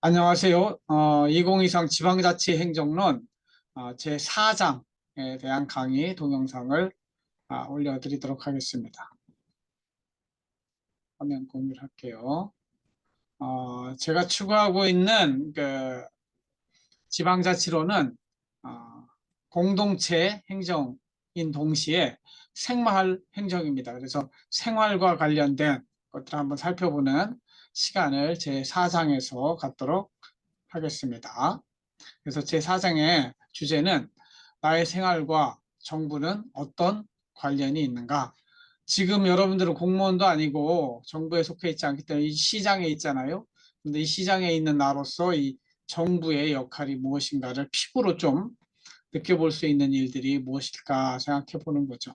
안녕하세요. 2023 지방자치 행정론 제4장에 대한 강의 동영상을 올려드리도록 하겠습니다. 화면 공유를 할게요. 제가 추구하고 있는 그 지방자치론은 공동체 행정인 동시에 생활 행정입니다. 그래서 생활과 관련된 것들을 한번 살펴보는 시간을 제4장에서 갖도록 하겠습니다. 그래서 제4장의 주제는 나의 생활과 정부는 어떤 관련이 있는가? 지금 여러분들은 공무원도 아니고 정부에 속해 있지 않기 때문에 이 시장에 있잖아요. 근데 이 시장에 있는 나로서 이 정부의 역할이 무엇인가를 피부로 좀 느껴볼 수 있는 일들이 무엇일까 생각해 보는 거죠.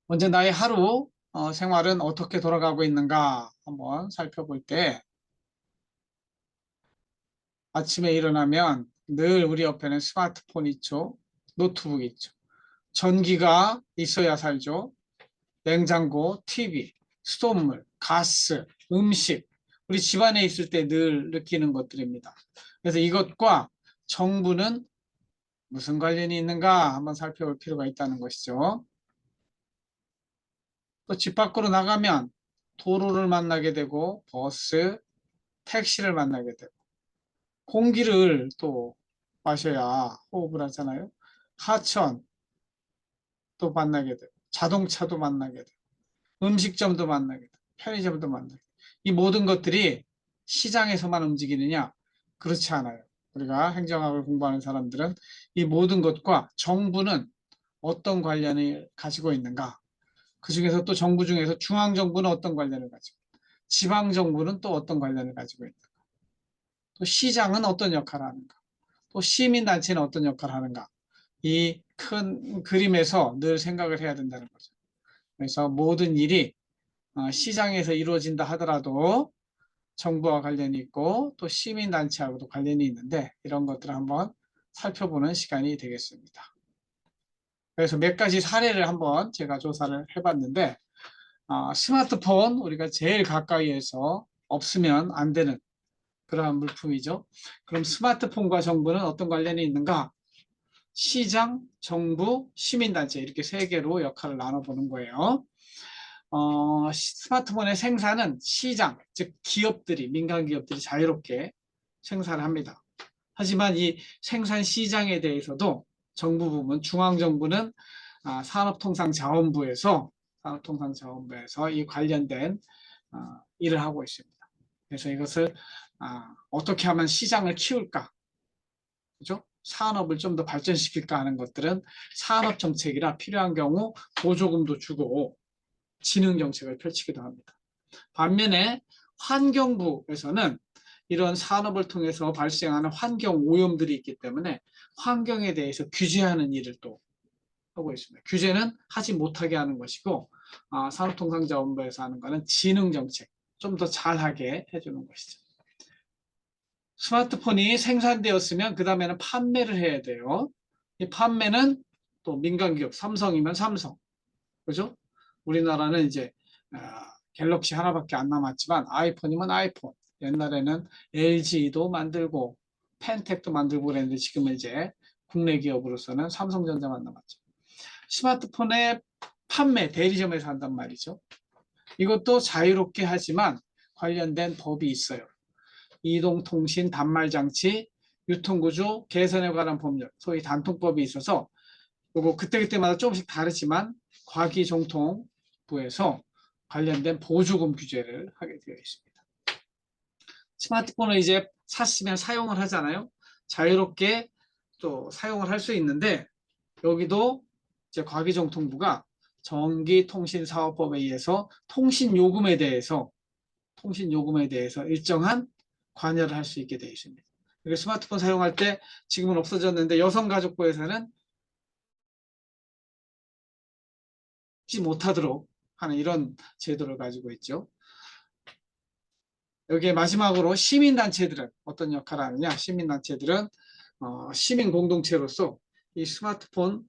먼저 나의 하루 생활은 어떻게 돌아가고 있는가 한번 살펴볼 때 아침에 일어나면 늘 우리 옆에는 스마트폰 있죠. 노트북 있죠. 전기가 있어야 살죠. 냉장고, TV, 수돗물, 가스, 음식. 우리 집안에 있을 때 늘 느끼는 것들입니다. 그래서 이것과 정부는 무슨 관련이 있는가 한번 살펴볼 필요가 있다는 것이죠. 또 집 밖으로 나가면 도로를 만나게 되고 버스, 택시를 만나게 되고 공기를 또 마셔야 호흡을 하잖아요. 하천 또 만나게 되고 자동차도 만나게 되고 음식점도 만나게 되고 편의점도 만나게 되고 이 모든 것들이 시장에서만 움직이느냐? 그렇지 않아요. 우리가 행정학을 공부하는 사람들은 이 모든 것과 정부는 어떤 관련을 가지고 있는가? 그 중에서 또 정부 중에서 중앙정부는 어떤 관련을 가지고 지방정부는 또 어떤 관련을 가지고 있는가? 또 시장은 어떤 역할을 하는가? 또 시민단체는 어떤 역할을 하는가? 이 큰 그림에서 늘 생각을 해야 된다는 거죠. 그래서 모든 일이 시장에서 이루어진다 하더라도 정부와 관련이 있고 또 시민단체하고도 관련이 있는데 이런 것들을 한번 살펴보는 시간이 되겠습니다. 그래서 몇 가지 사례를 한번 제가 조사를 해봤는데 스마트폰 우리가 제일 가까이에서 없으면 안 되는 그러한 물품이죠. 그럼 스마트폰과 정부는 어떤 관련이 있는가? 시장, 정부, 시민단체 이렇게 세 개로 역할을 나눠보는 거예요. 스마트폰의 생산은 시장, 즉 기업들이, 민간 기업들이 자유롭게 생산을 합니다. 하지만 이 생산 시장에 대해서도 정부 부문, 중앙정부는 산업통상자원부에서 이 관련된 일을 하고 있습니다. 그래서 이것을 어떻게 하면 시장을 키울까, 그죠? 산업을 좀 더 발전시킬까 하는 것들은 산업정책이라 필요한 경우 보조금도 주고 진흥정책을 펼치기도 합니다. 반면에 환경부에서는 이런 산업을 통해서 발생하는 환경 오염들이 있기 때문에 환경에 대해서 규제하는 일을 또 하고 있습니다. 규제는 하지 못하게 하는 것이고 산업통상자원부에서 하는 것은 진흥정책, 좀 더 잘하게 해주는 것이죠. 스마트폰이 생산되었으면 그 다음에는 판매를 해야 돼요. 이 판매는 또 민간기업, 삼성이면 삼성, 그죠? 우리나라는 이제 갤럭시 하나밖에 안 남았지만 아이폰이면 아이폰, 옛날에는 LG도 만들고 펜텍도 만들고 그랬는데 지금은 이제 국내 기업으로서는 삼성전자만 남았죠. 스마트폰의 판매 대리점에서 한단 말이죠. 이것도 자유롭게 하지만 관련된 법이 있어요. 이동통신 단말장치 유통구조 개선에 관한 법률, 소위 단통법이 있어서 그리고 그때그때마다 조금씩 다르지만 과기정통부에서 관련된 보조금 규제를 하게 되어 있습니다. 스마트폰을 이제 샀으면 사용을 하잖아요. 자유롭게 또 사용을 할 수 있는데 여기도 이제 과기정통부가 전기통신사업법에 의해서 통신요금에 대해서 일정한 관여를 할 수 있게 되어 있습니다. 스마트폰 사용할 때 지금은 없어졌는데 여성가족부에서는 하지 못하도록 하는 이런 제도를 가지고 있죠. 여기에 마지막으로 시민단체들은 어떤 역할을 하느냐? 시민단체들은 시민공동체로서 이 스마트폰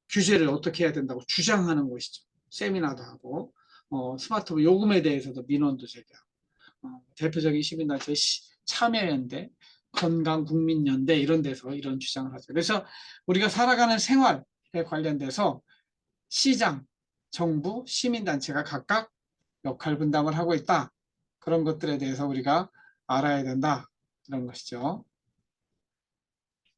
규제를 어떻게 해야 된다고 주장하는 것이죠. 세미나도 하고 스마트폰 요금에 대해서도 민원도 제기하고 대표적인 시민단체 참여연대, 건강국민연대 이런 데서 이런 주장을 하죠. 그래서 우리가 살아가는 생활에 관련돼서 시장, 정부, 시민단체가 각각 역할 분담을 하고 있다. 그런 것들에 대해서 우리가 알아야 된다. 그런 것이죠.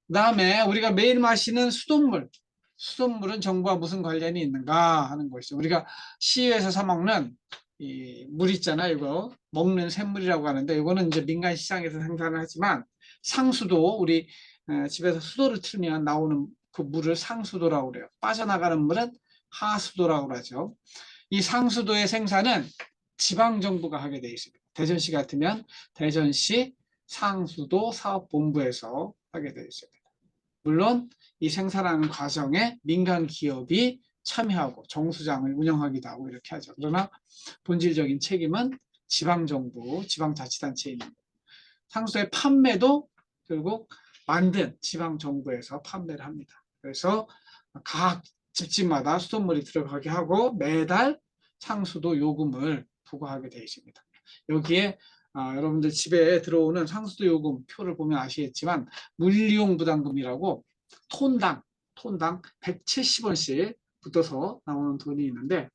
그 다음에 우리가 매일 마시는 수돗물. 수돗물은 정부와 무슨 관련이 있는가 하는 것이죠. 우리가 시유에서 사 먹는 이 물 있잖아요. 이거 먹는 샘물이라고 하는데 이거는 이제 민간 시장에서 생산을 하지만 상수도 우리 집에서 수도를 틀면 나오는 그 물을 상수도라고 그래요. 빠져나가는 물은 하수도라고 그러죠. 이 상수도의 생산은 지방정부가 하게 되어 있습니다. 대전시 같으면 대전시 상수도 사업본부에서 하게 되어 있습니다. 물론 이 생산하는 과정에 민간 기업이 참여하고 정수장을 운영하기도 하고 이렇게 하죠. 그러나 본질적인 책임은 지방정부, 지방자치단체에 있는 거예요. 상수도의 판매도 결국 만든 지방정부에서 판매를 합니다. 그래서 각 집집마다 수돗물이 들어가게 하고 매달 상수도 요금을 부과하게 되어 있습니다. 여기에 여러분들 집에 들어오는 상수도 요금 표를 보면 아시겠지만 물이용 부담금이라고 톤당 170원씩 붙어서 나오는 돈이 있는데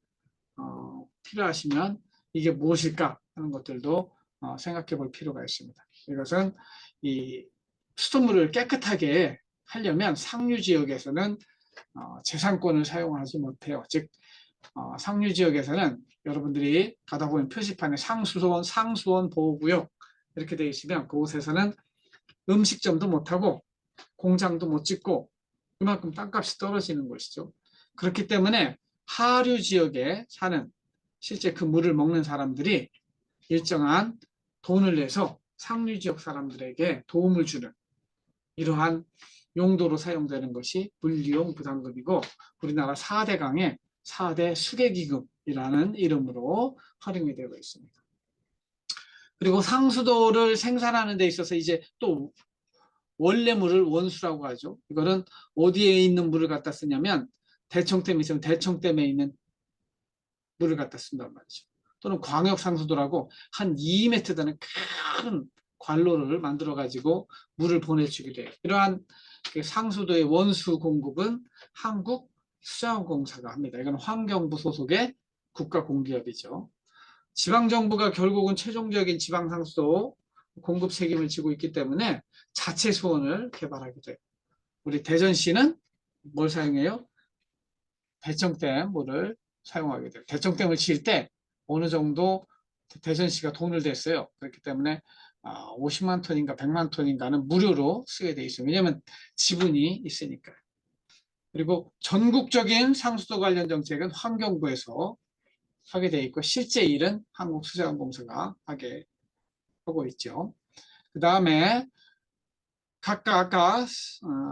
필요하시면 이게 무엇일까 하는 것들도 생각해 볼 필요가 있습니다. 이것은 이 수돗물을 깨끗하게 하려면 상류 지역에서는 재산권을 사용하지 못해요. 즉 상류 지역에서는 여러분들이 가다 보면 표시판에 상수원 보호구역 이렇게 되어 있으면 그곳에서는 음식점도 못하고 공장도 못 짓고 그만큼 땅값이 떨어지는 것이죠. 그렇기 때문에 하류 지역에 사는 실제 그 물을 먹는 사람들이 일정한 돈을 내서 상류 지역 사람들에게 도움을 주는 이러한 용도로 사용되는 것이 물이용 부담금이고 우리나라 4대 강의 4대 수계기금이라는 이름으로 활용이 되고 있습니다. 그리고 상수도를 생산하는 데 있어서 이제 또 원래 물을 원수라고 하죠. 이거는 어디에 있는 물을 갖다 쓰냐면 대청댐이 있으면 대청댐에 있는 물을 갖다 쓴단 말이죠. 또는 광역상수도라고 한 2m 되는 큰 관로를 만들어 가지고 물을 보내주기도 해요. 이러한 상수도의 원수 공급은 한국수자원공사가 합니다. 이건 환경부 소속의 국가공기업이죠. 지방정부가 결국은 최종적인 지방상수도 공급 책임을 지고 있기 때문에 자체 수원을 개발하게 돼요. 우리 대전시는 뭘 사용해요? 대청댐 물을 사용하게 돼요. 대청댐을 지을 때 어느 정도 대전시가 돈을 댔어요. 그렇기 때문에 50만 톤인가 100만 톤인가는 무료로 쓰게 돼 있어요. 왜냐하면 지분이 있으니까. 그리고 전국적인 상수도 관련 정책은 환경부에서 하게 돼 있고 실제 일은 한국수자원공사가 하고 있죠. 그 다음에 각각 아까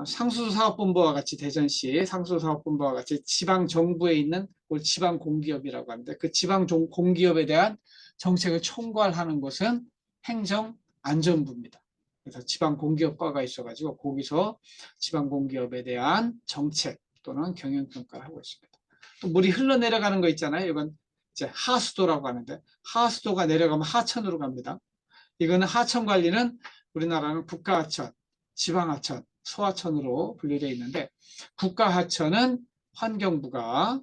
상수도사업본부와 같이 대전시 상수도사업본부와 같이 지방정부에 있는 지방공기업이라고 하는데 그 지방공기업에 대한 정책을 총괄하는 것은 행정안전부입니다. 그래서 지방공기업과가 있어가지고 거기서 지방공기업에 대한 정책 또는 경영평가를 하고 있습니다. 또 물이 흘러내려가는 거 있잖아요. 이건 이제 하수도라고 하는데 하수도가 내려가면 하천으로 갑니다. 이거는 하천 관리는 우리나라는 국가하천, 지방하천, 소하천으로 분류되어 있는데 국가하천은 환경부가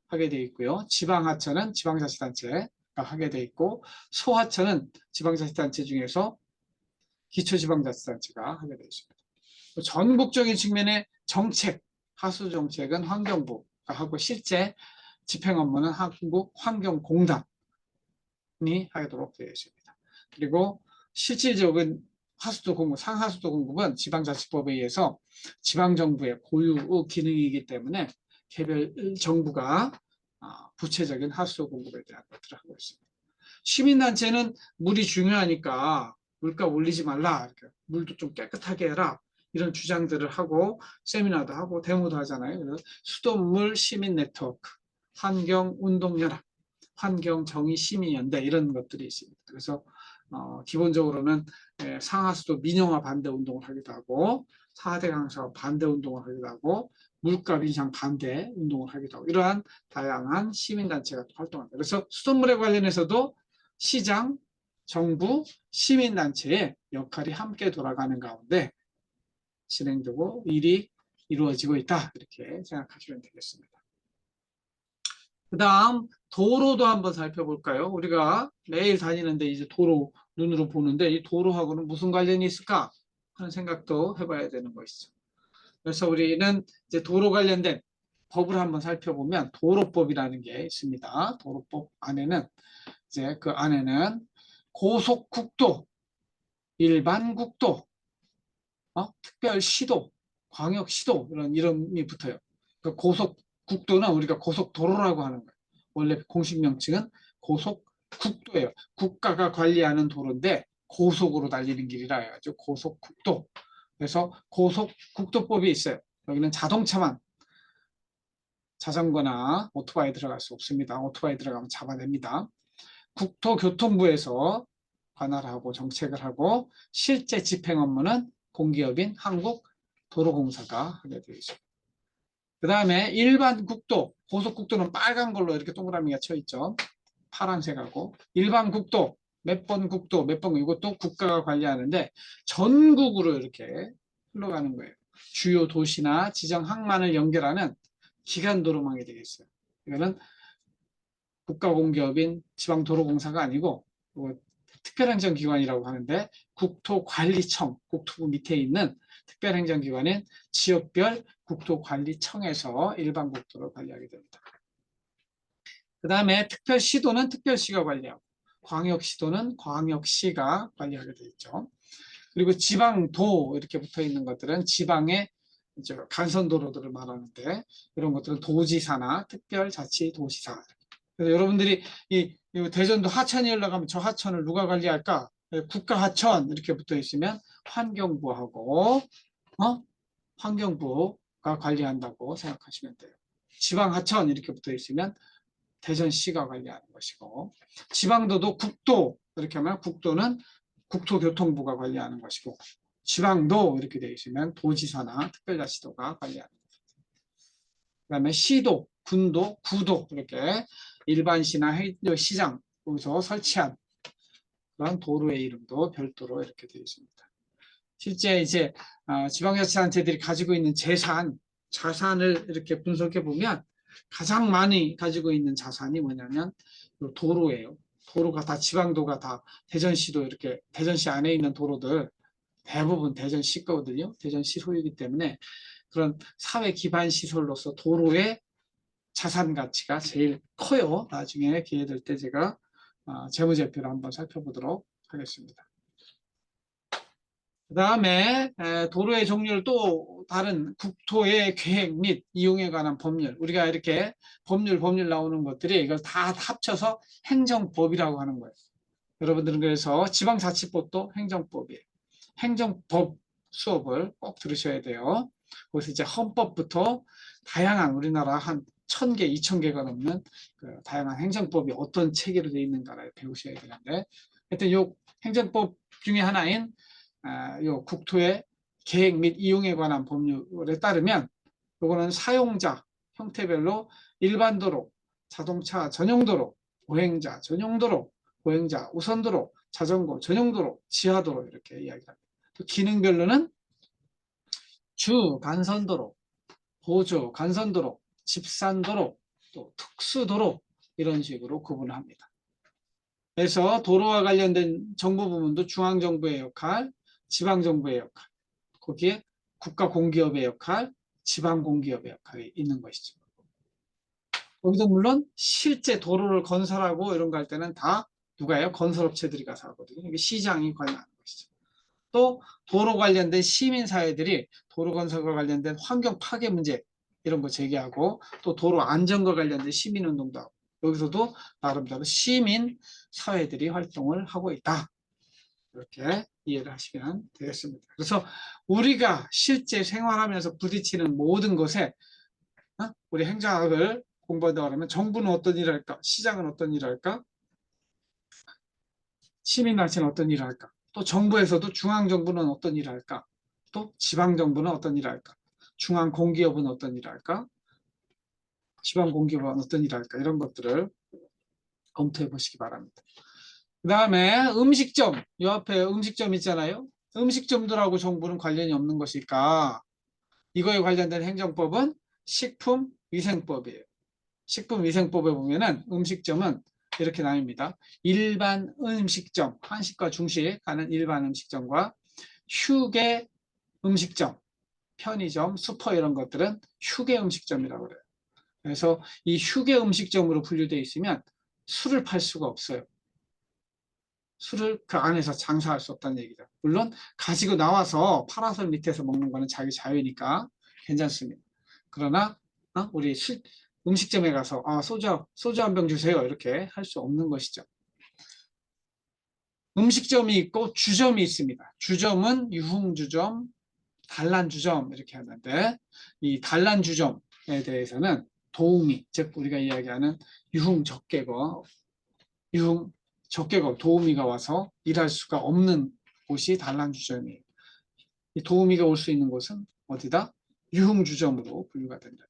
하게 되어 있고요. 지방하천은 지방자치단체가 하게 되어 있고 소하천은 지방자치단체 중에서 기초지방자치단체가 하게 되어 있습니다. 전국적인 측면의 정책, 하수 정책은 환경부가 하고 실제 집행 업무는 한국환경공단이 하도록 되어 있습니다. 그리고 실질적인 하수도 공급, 상하수도 공급은 지방자치법에 의해서 지방정부의 고유 기능이기 때문에 개별 정부가 구체적인 하수도 공급에 대한 것들을 하고 있습니다. 시민단체는 물이 중요하니까 물값 올리지 말라, 물도 좀 깨끗하게 해라 이런 주장들을 하고 세미나도 하고 데모도 하잖아요. 그래서 수돗물 시민 네트워크, 환경운동연합, 환경정의시민연대 이런 것들이 있습니다. 그래서 기본적으로는 상하수도 민영화 반대 운동을 하기도 하고 4대 강사업 반대 운동을 하기도 하고 물값 인상 반대 운동을 하기도 하고 이러한 다양한 시민단체가 활동합니다. 그래서 수돗물에 관련해서도 시장, 정부, 시민단체의 역할이 함께 돌아가는 가운데 진행되고 일이 이루어지고 있다. 이렇게 생각하시면 되겠습니다. 그 다음 도로도 한번 살펴볼까요? 우리가 매일 다니는데 이제 도로 눈으로 보는데 이 도로하고는 무슨 관련이 있을까 하는 생각도 해봐야 되는 것이죠. 그래서 우리는 이제 도로 관련된 법을 한번 살펴보면 도로법이라는 게 있습니다. 도로법 안에는 이제 그 안에는 고속국도, 일반국도, 특별시도, 광역시도 이런 이름이 붙어요. 그 고속국도는 우리가 고속도로라고 하는 거예요. 원래 공식 명칭은 고속국도예요. 국가가 관리하는 도로인데 고속으로 달리는 길이라 해가지고 고속국도. 그래서 고속국도법이 있어요. 여기는 자동차만 자전거나 오토바이 들어갈 수 없습니다. 오토바이 들어가면 잡아냅니다. 국토교통부에서 관할하고 정책을 하고 실제 집행 업무는 공기업인 한국도로공사가 하게 되어 있습니다. 그 다음에 일반 국도, 고속국도는 빨간 걸로 이렇게 동그라미가 쳐 있죠. 파란색하고 일반 국도, 몇 번 국도, 몇 번 이것도 국가가 관리하는데 전국으로 이렇게 흘러가는 거예요. 주요 도시나 지정 항만을 연결하는 기간도로망이 되겠어요. 이거는 국가공기업인 지방도로공사가 아니고 특별행정기관이라고 하는데 국토관리청, 국토부 밑에 있는 특별행정기관인 지역별 국토관리청에서 일반 국도를 관리하게 됩니다. 그 다음에 특별시도는 특별시가 관리하고 광역시도는 광역시가 관리하게 되어 있죠. 그리고 지방도 이렇게 붙어 있는 것들은 지방의 이제 간선도로들을 말하는데 이런 것들은 도지사나 특별자치도시사. 그래서 여러분들이 이 대전도 하천이 올라가면 저 하천을 누가 관리할까? 국가하천 이렇게 붙어 있으면 환경부하고 환경부가 관리한다고 생각하시면 돼요. 지방하천 이렇게 붙어 있으면 대전시가 관리하는 것이고 지방도도 국도 이렇게 하면 국도는 국토교통부가 관리하는 것이고 지방도 이렇게 되어 있으면 도지사나 특별자치도가 관리하는 것입니다. 그 다음에 시도, 군도, 구도 이렇게 일반시나 시장 여기서 설치한 그런 도로의 이름도 별도로 이렇게 되어 있습니다. 실제 이제 지방자치단체들이 가지고 있는 자산을 이렇게 분석해 보면 가장 많이 가지고 있는 자산이 뭐냐면 도로예요. 도로가 다 지방도가 다 대전시도 이렇게 대전시 안에 있는 도로들 대부분 대전시 거거든요. 대전시 소유이기 때문에 그런 사회 기반 시설로서 도로의 자산 가치가 제일 커요. 나중에 기회 될 때 제가 재무제표를 한번 살펴보도록 하겠습니다. 그 다음에 도로의 종류를 또 다른 국토의 계획 및 이용에 관한 법률 우리가 이렇게 법률 나오는 것들이 이걸 다 합쳐서 행정법이라고 하는 거예요. 여러분들은 그래서 지방자치법도 행정법이에요. 행정법 수업을 꼭 들으셔야 돼요. 그래서 이제 헌법부터 다양한 우리나라 한 1000개, 2000개가 넘는 그 다양한 행정법이 어떤 체계로 되어 있는가를 배우셔야 되는데 하여튼 이 행정법 중에 하나인 요 국토의 계획 및 이용에 관한 법률에 따르면 요거는 사용자 형태별로 일반도로, 자동차 전용도로, 보행자 전용도로, 보행자 우선도로, 자전거 전용도로, 지하도로 이렇게 이야기합니다. 또 기능별로는 주 간선도로, 보조 간선도로, 집산도로, 또 특수도로 이런 식으로 구분을 합니다. 그래서 도로와 관련된 정부 부문도 중앙정부의 역할, 지방정부의 역할, 거기에 국가공기업의 역할, 지방공기업의 역할이 있는 것이죠. 여기도 물론 실제 도로를 건설하고 이런 거 할 때는 다 누가요? 건설업체들이 가서 하거든요. 이게 시장이 관여하는 것이죠. 또 도로 관련된 시민사회들이 도로 건설과 관련된 환경 파괴 문제 이런 거 제기하고 또 도로 안전과 관련된 시민운동도 하고 여기서도 나름대로 시민사회들이 활동을 하고 있다. 이렇게 이해를 하시면 되겠습니다. 그래서 우리가 실제 생활하면서 부딪히는 모든 것에 우리 행정학을 공부한다고 하면 정부는 어떤 일을 할까? 시장은 어떤 일을 할까? 시민단체는 어떤 일을 할까? 또 정부에서도 중앙정부는 어떤 일을 할까? 또 지방정부는 어떤 일을 할까? 중앙공기업은 어떤 일을 할까? 지방공기업은 어떤 일을 할까? 이런 것들을 검토해 보시기 바랍니다. 그 다음에 음식점, 이 앞에 음식점 있잖아요. 음식점들하고 정부는 관련이 없는 것일까? 이거에 관련된 행정법은 식품위생법이에요. 식품위생법에 보면은 음식점은 이렇게 나뉩니다. 일반 음식점, 한식과 중식 하는 일반 음식점과 휴게 음식점, 편의점, 슈퍼 이런 것들은 휴게 음식점이라고 그래요. 그래서 이 휴게 음식점으로 분류되어 있으면 술을 팔 수가 없어요. 술을 그 안에서 장사할 수 없다는 얘기죠. 물론 가지고 나와서 파라솔 밑에서 먹는 거는 자기 자유니까 괜찮습니다. 그러나 우리 음식점에 가서 소주 한 병 주세요 이렇게 할 수 없는 것이죠. 음식점이 있고 주점이 있습니다. 주점은 유흥주점, 단란주점 이렇게 하는데 이 단란주점에 대해서는 도우미, 즉 우리가 이야기하는 유흥적개거 유흥 적개거 도우미가 와서 일할 수가 없는 곳이 단란주점이에요. 이 도우미가 올 수 있는 곳은 어디다? 유흥주점으로 분류가 된다.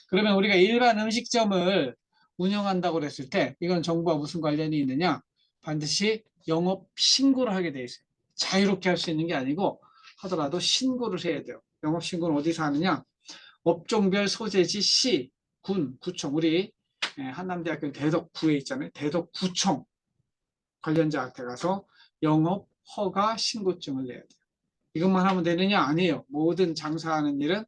그러면 우리가 일반 음식점을 운영한다고 그랬을 때 이건 정부와 무슨 관련이 있느냐? 반드시 영업 신고를 하게 돼 있어요. 자유롭게 할 수 있는 게 아니고 하더라도 신고를 해야 돼요. 영업 신고는 어디서 하느냐? 업종별 소재지 시, 군, 구청 우리 한남대학교 대덕구에 있잖아요. 대덕구청 관련자한테 가서 영업 허가 신고증을 내야 돼요. 이것만 하면 되느냐? 아니에요. 모든 장사하는 일은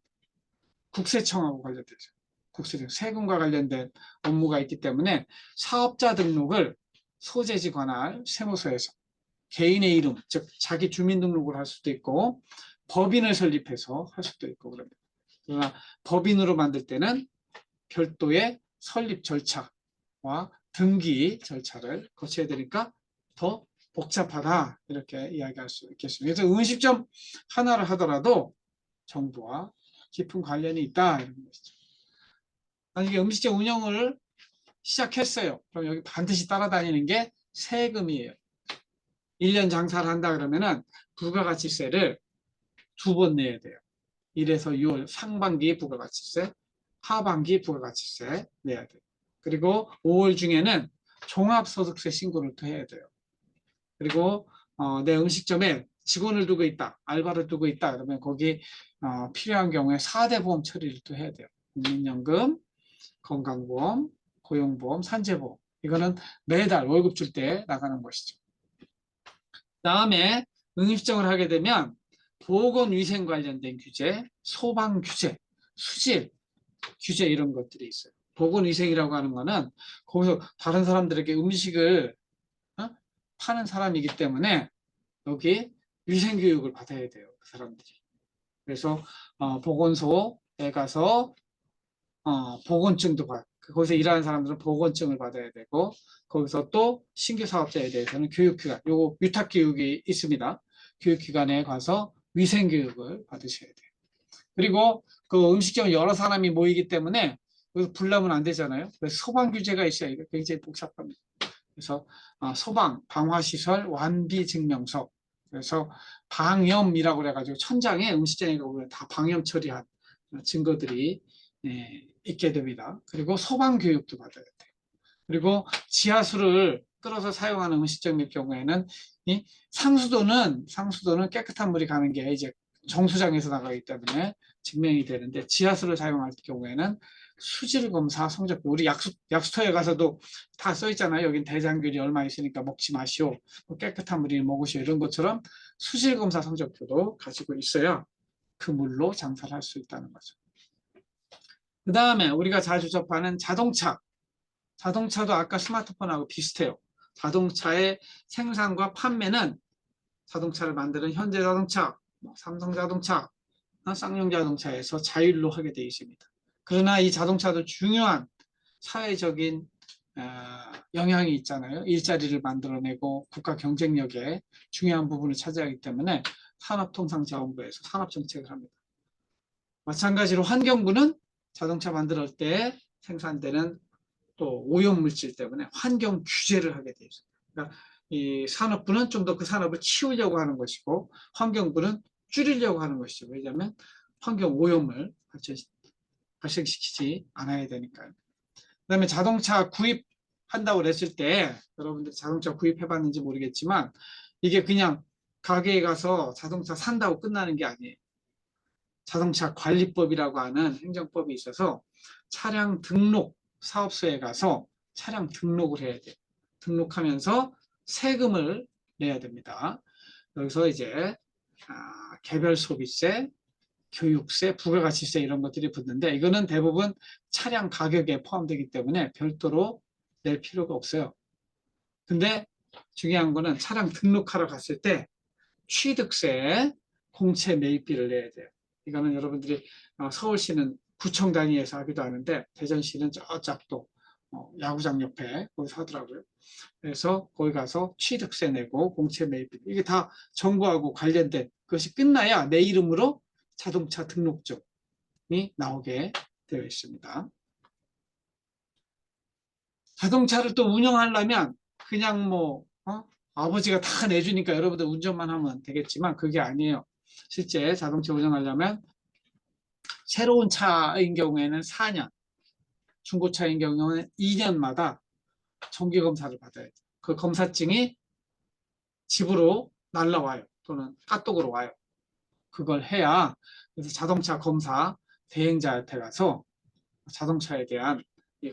국세청하고 관련되죠. 국세청, 세금과 관련된 업무가 있기 때문에 사업자 등록을 소재지 관할 세무서에서 개인의 이름, 즉 자기 주민등록을 할 수도 있고 법인을 설립해서 할 수도 있고 그럽니다. 그러나 법인으로 만들 때는 별도의 설립 절차와 등기 절차를 거쳐야 되니까 더 복잡하다 이렇게 이야기할 수 있겠습니다. 그래서 음식점 하나를 하더라도 정부와 깊은 관련이 있다 이런 것이죠. 만약에 음식점 운영을 시작했어요. 그럼 여기 반드시 따라다니는 게 세금이에요. 1년 장사를 한다 그러면은 부가가치세를 2번 내야 돼요. 1에서 6월 상반기 부가가치세, 하반기 부가가치세 내야 돼요. 그리고 5월 중에는 종합소득세 신고를 또 해야 돼요. 그리고 내 음식점에 직원을 두고 있다, 알바를 두고 있다 그러면 거기 필요한 경우에 4대 보험 처리를 또 해야 돼요. 국민연금, 건강보험, 고용보험, 산재보험. 이거는 매달 월급 줄 때 나가는 것이죠. 다음에 음식점을 하게 되면 보건위생 관련된 규제, 소방 규제, 수질 규제 이런 것들이 있어요. 보건위생이라고 하는 거는 거기서 다른 사람들에게 음식을 파는 사람이기 때문에 여기 위생교육을 받아야 돼요. 그 사람들이. 그래서 보건소에 가서 보건증도 거기서 일하는 사람들은 보건증을 받아야 되고 거기서 또 신규 사업자에 대해서는 교육기관, 요거 위탁교육이 있습니다. 교육기관에 가서 위생교육을 받으셔야 돼요. 그리고 그 음식점 여러 사람이 모이기 때문에 여기서 불나면 안 되잖아요. 그래서 소방 규제가 있어요. 이거 굉장히 복잡합니다. 그래서 소방, 방화시설, 완비증명서. 그래서 방염이라고 그래가지고 천장에 음식점에 가보면 다 방염 처리한 증거들이 있게 됩니다. 그리고 소방 교육도 받아야 돼요. 그리고 지하수를 끌어서 사용하는 음식점일 경우에는 이 상수도는 깨끗한 물이 가는 게 이제 정수장에서 나가기 때문에 증명이 되는데 지하수를 사용할 경우에는 수질 검사 성적표 우리 약수터에 가서도 다 써 있잖아요. 여긴 대장균이 얼마 있으니까 먹지 마시오. 깨끗한 물이 먹으시오. 이런 것처럼 수질 검사 성적표도 가지고 있어야 그 물로 장사를 할 수 있다는 거죠. 그 다음에 우리가 자주 접하는 자동차도 아까 스마트폰하고 비슷해요. 자동차의 생산과 판매는 자동차를 만드는 현대자동차, 삼성자동차, 쌍용자동차에서 자율로 하게 되어 있습니다. 그러나 이 자동차도 중요한 사회적인 영향이 있잖아요. 일자리를 만들어내고 국가 경쟁력에 중요한 부분을 차지하기 때문에 산업통상자원부에서 산업정책을 합니다. 마찬가지로 환경부는 자동차 만들 때 생산되는 또 오염물질 때문에 환경 규제를 하게 되어 있습니다. 그러니까 이 산업부는 좀 더 그 산업을 키우려고 하는 것이고 환경부는 줄이려고 하는 것이죠. 왜냐하면 환경 오염을 발생시키지 않아야 되니까요. 그다음에 자동차 구입 한다고 그랬을 때 여러분들 자동차 구입해 봤는지 모르겠지만 이게 그냥 가게에 가서 자동차 산다고 끝나는 게 아니에요. 자동차 관리법이라고 하는 행정법이 있어서 차량 등록 사업소에 가서 차량 등록을 해야 돼요. 등록하면서 세금을 내야 됩니다. 여기서 이제 개별 소비세, 교육세, 부가가치세 이런 것들이 붙는데 이거는 대부분 차량 가격에 포함되기 때문에 별도로 낼 필요가 없어요. 근데 중요한 거는 차량 등록하러 갔을 때 취득세, 공채 매입비를 내야 돼요. 이거는 여러분들이 서울시는 구청 단위에서 하기도 하는데 대전시는 저쪽 또 야구장 옆에 거기서 하더라고요. 그래서 거기 가서 취득세 내고 공채 매입비 이게 다 정부하고 관련된 그것이 끝나야 내 이름으로 자동차 등록증이 나오게 되어 있습니다. 자동차를 또 운영하려면 그냥 아버지가 다 내주니까 여러분들 운전만 하면 되겠지만 그게 아니에요. 실제 자동차 운영하려면 새로운 차인 경우에는 4년, 중고차인 경우에는 2년마다 정기검사를 받아야 돼요. 그 검사증이 집으로 날라와요. 또는 카톡으로 와요. 그걸 해야 그래서 자동차 검사 대행자한테 가서 자동차에 대한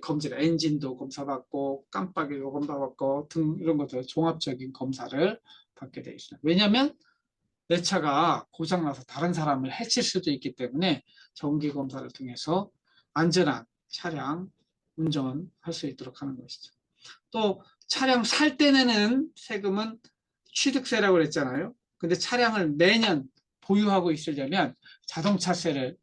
검진, 엔진도 검사받고 깜빡이도 검사받고 등 이런 것들 종합적인 검사를 받게 되어 있습니다. 왜냐하면 내 차가 고장나서 다른 사람을 해칠 수도 있기 때문에 정기검사를 통해서 안전한 차량 운전할 수 있도록 하는 것이죠. 또 차량 살 때 내는 세금은 취득세라고 그랬잖아요. 근데 차량을 매년 보유하고 있으려면 자동차세를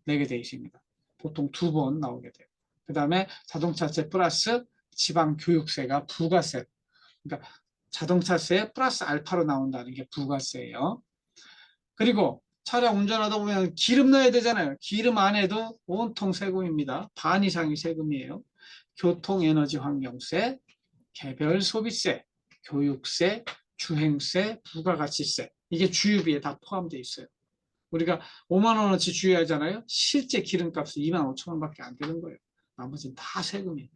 내게 되어 있습니다. 보통 2번 나오게 돼요. 그 다음에 자동차세 플러스 지방교육세가 부가세. 그러니까 자동차세 플러스 알파로 나온다는 게 부가세예요. 그리고 차량 운전하다 보면 기름 넣어야 되잖아요. 기름 안에도 온통 세금입니다. 반 이상이 세금이에요. 교통에너지환경세, 개별소비세, 교육세, 주행세, 부가가치세 이게 주유비에 다 포함되어 있어요. 우리가 5만 원어치 주유하잖아요. 실제 기름값은 2만 5천 원밖에 안 되는 거예요. 나머지는 다 세금이에요.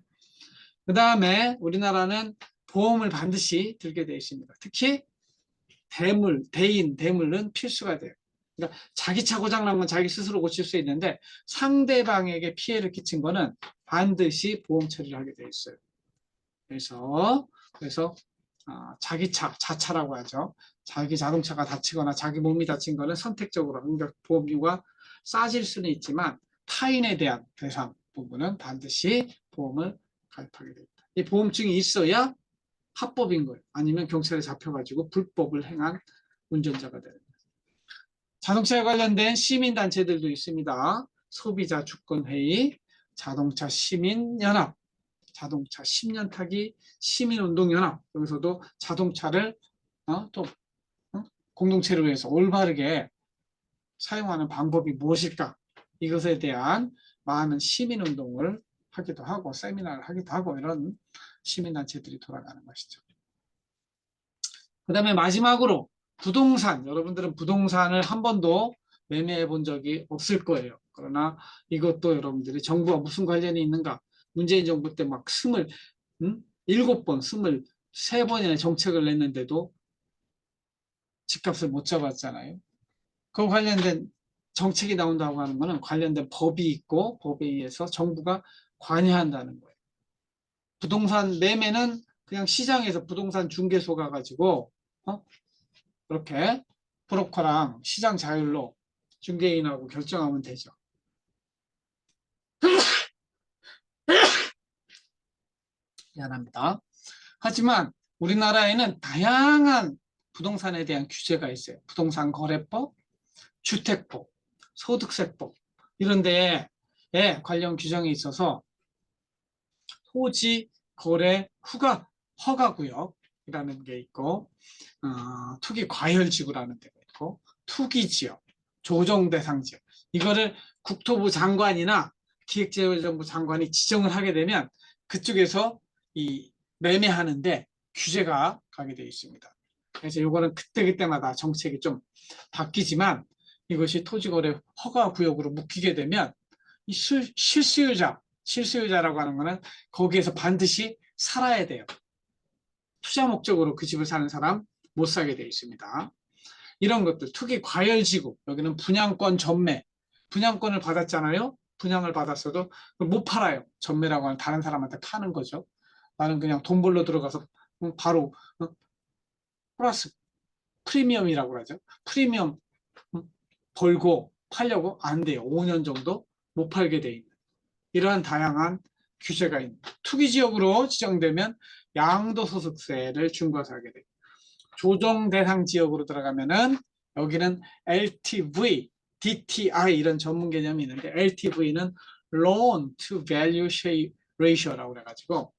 그 다음에 우리나라는 보험을 반드시 들게 되어 있습니다. 특히 대물은 필수가 돼요. 그러니까 자기 차 고장난 건 자기 스스로 고칠 수 있는데 상대방에게 피해를 끼친 거는 반드시 보험 처리를 하게 되어 있어요. 그래서 자기 차, 자차라고 하죠. 자기 자동차가 다치거나 자기 몸이 다친 거는 선택적으로 보험료가 싸질 수는 있지만 타인에 대한 배상 부분은 반드시 보험을 가입하게 됩니다. 이 보험증이 있어야 합법인 거예요. 아니면 경찰에 잡혀가지고 불법을 행한 운전자가 되는 거예요. 자동차에 관련된 시민단체들도 있습니다. 소비자 주권회의, 자동차 시민연합, 자동차 10년 타기 시민운동연합 여기서도 자동차를 또 공동체를 위해서 올바르게 사용하는 방법이 무엇일까 이것에 대한 많은 시민운동을 하기도 하고 세미나를 하기도 하고 이런 시민단체들이 돌아가는 것이죠. 그 다음에 마지막으로 부동산 여러분들은 부동산을 한 번도 매매해 본 적이 없을 거예요. 그러나 이것도 여러분들이 정부와 무슨 관련이 있는가 문재인 정부 때 막 7번, 23번이나 정책을 냈는데도 집값을 못 잡았잖아요. 그 관련된 정책이 나온다고 하는 것은 관련된 법이 있고 법에 의해서 정부가 관여한다는 거예요. 부동산 매매는 그냥 시장에서 부동산 중개소 가가지고 이렇게 브로커랑 시장 자율로 중개인하고 결정하면 되죠. 미안합니다. 하지만 우리나라에는 다양한 부동산에 대한 규제가 있어요. 부동산 거래법, 주택법, 소득세법 이런 데에 관련 규정이 있어서 토지 거래 허가구역이라는 게 있고 투기 과열지구라는 데가 있고 투기지역, 조정대상지역 이거를 국토부 장관이나 기획재정부 장관이 지정을 하게 되면 그쪽에서 이 매매하는데 규제가 가게 되어 있습니다. 그래서 이거는 그때그때마다 정책이 좀 바뀌지만 이것이 토지거래 허가구역으로 묶이게 되면 이 실수요자라고 하는 거는 거기에서 반드시 살아야 돼요. 투자 목적으로 그 집을 사는 사람 못 사게 되어 있습니다. 이런 것들, 투기 과열지구, 여기는 분양권 전매, 분양권을 받았잖아요. 분양을 받았어도 못 팔아요. 전매라고 하는 다른 사람한테 파는 거죠. 나는 그냥 돈 벌러 들어가서 바로 플러스 프리미엄이라고 하죠. 프리미엄 벌고 팔려고 안 돼요. 5년 정도 못 팔게 돼 있는 이러한 다양한 규제가 있는 투기지역으로 지정되면 양도소득세를 중과하게 돼요. 조정 대상 지역으로 들어가면은 여기는 LTV, DTI 이런 전문 개념이 있는데 LTV는 Loan to Value Ratio라고 그래가지고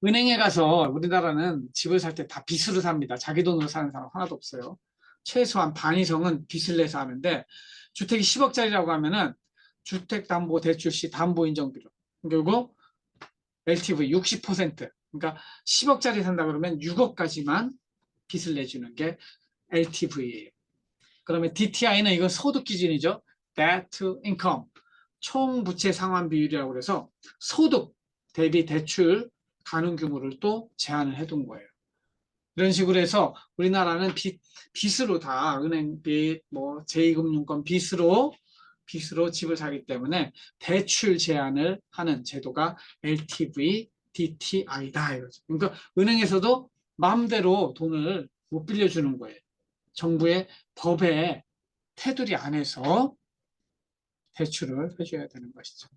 은행에 가서 우리나라는 집을 살 때 다 빚으로 삽니다. 자기 돈으로 사는 사람 하나도 없어요. 최소한 반 이상은 빚을 내서 하는데 주택이 10억짜리라고 하면은 주택담보대출 시 담보인정비로 그리고 LTV 60% 그러니까 10억짜리 산다 그러면 6억까지만 빚을 내주는 게 LTV예요. 그러면 DTI는 이건 소득 기준이죠. Debt to Income 총 부채 상환 비율이라고 해서 소득 대비 대출 가능 규모를 또 제한을 해둔 거예요. 이런 식으로 해서 우리나라는 빚으로 다 은행 빚, 뭐 제2금융권 빚으로 집을 사기 때문에 대출 제한을 하는 제도가 LTV, DTI다 이거죠. 그러니까 은행에서도 마음대로 돈을 못 빌려주는 거예요. 정부의 법의 테두리 안에서 대출을 해줘야 되는 것이죠.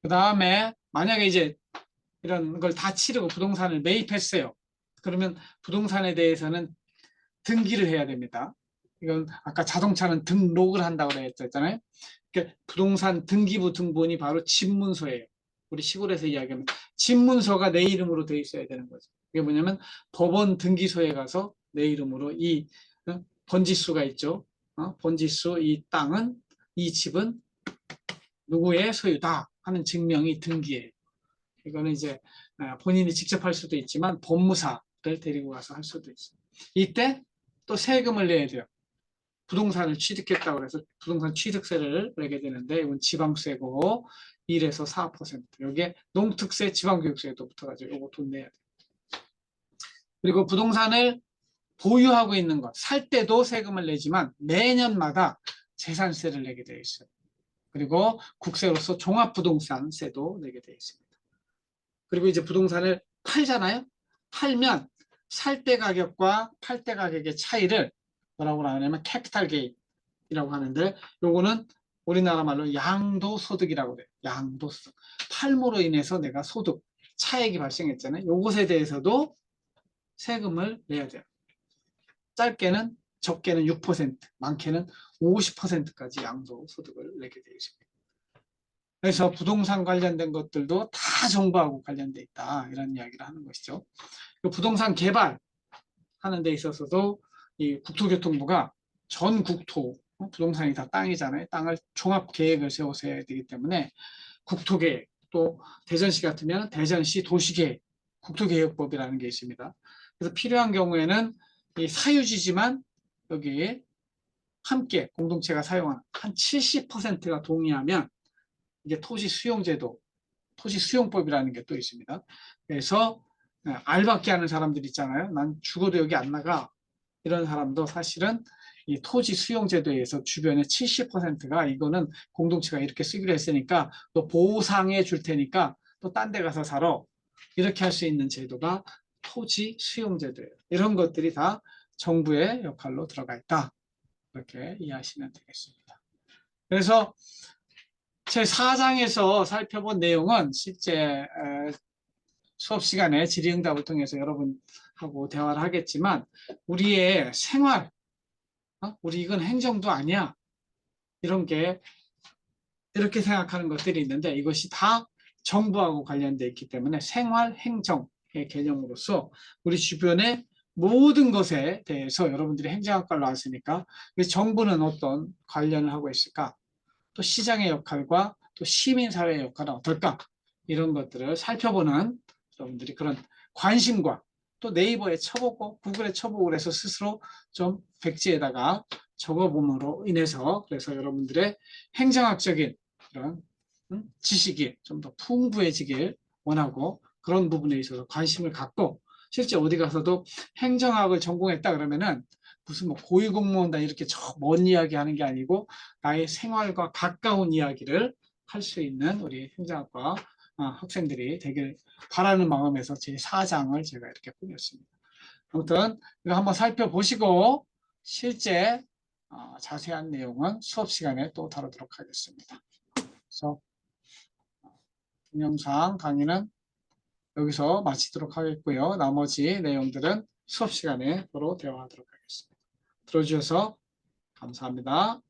그 다음에 만약에 이제 이런 걸 다 치르고 부동산을 매입했어요. 그러면 부동산에 대해서는 등기를 해야 됩니다. 이건 아까 자동차는 등록을 한다고 했잖아요. 그러니까 부동산 등기부 등본이 바로 집문서예요. 우리 시골에서 이야기하면 집문서가 내 이름으로 돼 있어야 되는 거죠. 이게 뭐냐면 법원 등기소에 가서 내 이름으로 이 번지수가 있죠. 번지수 이 땅은 이 집은 누구의 소유다 하는 증명이 등기예요. 이거는 이제 본인이 직접 할 수도 있지만 법무사를 데리고 가서 할 수도 있어요. 이때 또 세금을 내야 돼요. 부동산을 취득했다고 해서 부동산 취득세를 내게 되는데 이건 지방세고 1에서 4%. 여기에 농특세, 지방교육세도 붙어가지고 이거 돈 내야 돼요. 그리고 부동산을 보유하고 있는 것, 살 때도 세금을 내지만 매년마다 재산세를 내게 되어 있어요. 그리고 국세로서 종합부동산세도 내게 되어 있습니다. 그리고 이제 부동산을 팔잖아요. 팔면 살 때 가격과 팔 때 가격의 차이를 뭐라고 하냐면 캐피탈 게인이라고 하는데 요거는 우리나라 말로 양도소득이라고 그래요. 양도소득. 팔모로 인해서 내가 소득, 차액이 발생했잖아요. 요것에 대해서도 세금을 내야 돼요. 짧게는 적게는 6%, 많게는 50%까지 양도소득을 내게 되어 있습니다. 그래서 부동산 관련된 것들도 다 정부하고 관련돼 있다 이런 이야기를 하는 것이죠. 부동산 개발하는 데 있어서도 이 국토교통부가 전 국토 부동산이 다 땅이잖아요. 땅을 종합 계획을 세워서 해야 되기 때문에 국토계획 또 대전시 같으면 대전시 도시계획 국토계획법이라는 게 있습니다. 그래서 필요한 경우에는 이 사유지지만 여기에 함께 공동체가 사용하는 한 70%가 동의하면 이게 토지수용제도, 토지수용법이라는 게 또 있습니다. 그래서 알박기 하는 사람들 있잖아요. 난 죽어도 여기 안 나가. 이런 사람도 사실은 이 토지 수용제도에 의해서 주변의 70%가 이거는 공동체가 이렇게 쓰기로 했으니까 또 보상해 줄 테니까 또 딴 데 가서 살아. 이렇게 할 수 있는 제도가 토지 수용제도예요. 이런 것들이 다 정부의 역할로 들어가 있다. 이렇게 이해하시면 되겠습니다. 그래서 제 4장에서 살펴본 내용은 실제 수업 시간에 질의응답을 통해서 여러분하고 대화를 하겠지만 우리의 생활, 우리 이건 행정도 아니야. 이런 게 이렇게 생각하는 것들이 있는데 이것이 다 정부하고 관련되어 있기 때문에 생활 행정의 개념으로서 우리 주변의 모든 것에 대해서 여러분들이 행정학과를 나왔으니까 정부는 어떤 관련을 하고 있을까? 또 시장의 역할과 또 시민사회의 역할은 어떨까? 이런 것들을 살펴보는 여러분들이 그런 관심과 또 네이버에 쳐보고 구글에 쳐보고 그래서 스스로 좀 백지에다가 적어봄으로 인해서 그래서 여러분들의 행정학적인 그런 지식이 좀 더 풍부해지길 원하고 그런 부분에 있어서 관심을 갖고 실제 어디 가서도 행정학을 전공했다 그러면은 무슨 뭐 고위공무원다 이렇게 저 먼 이야기 하는 게 아니고 나의 생활과 가까운 이야기를 할 수 있는 우리 행정학과 학생들이 되길 바라는 마음에서 제 4장을 제가 이렇게 꾸몄습니다. 아무튼 이거 한번 살펴보시고 실제 자세한 내용은 수업 시간에 또 다루도록 하겠습니다. 그래서 동영상 강의는 여기서 마치도록 하겠고요. 나머지 내용들은 수업 시간에 서로 대화하도록 하겠습니다. 들어주셔서 감사합니다.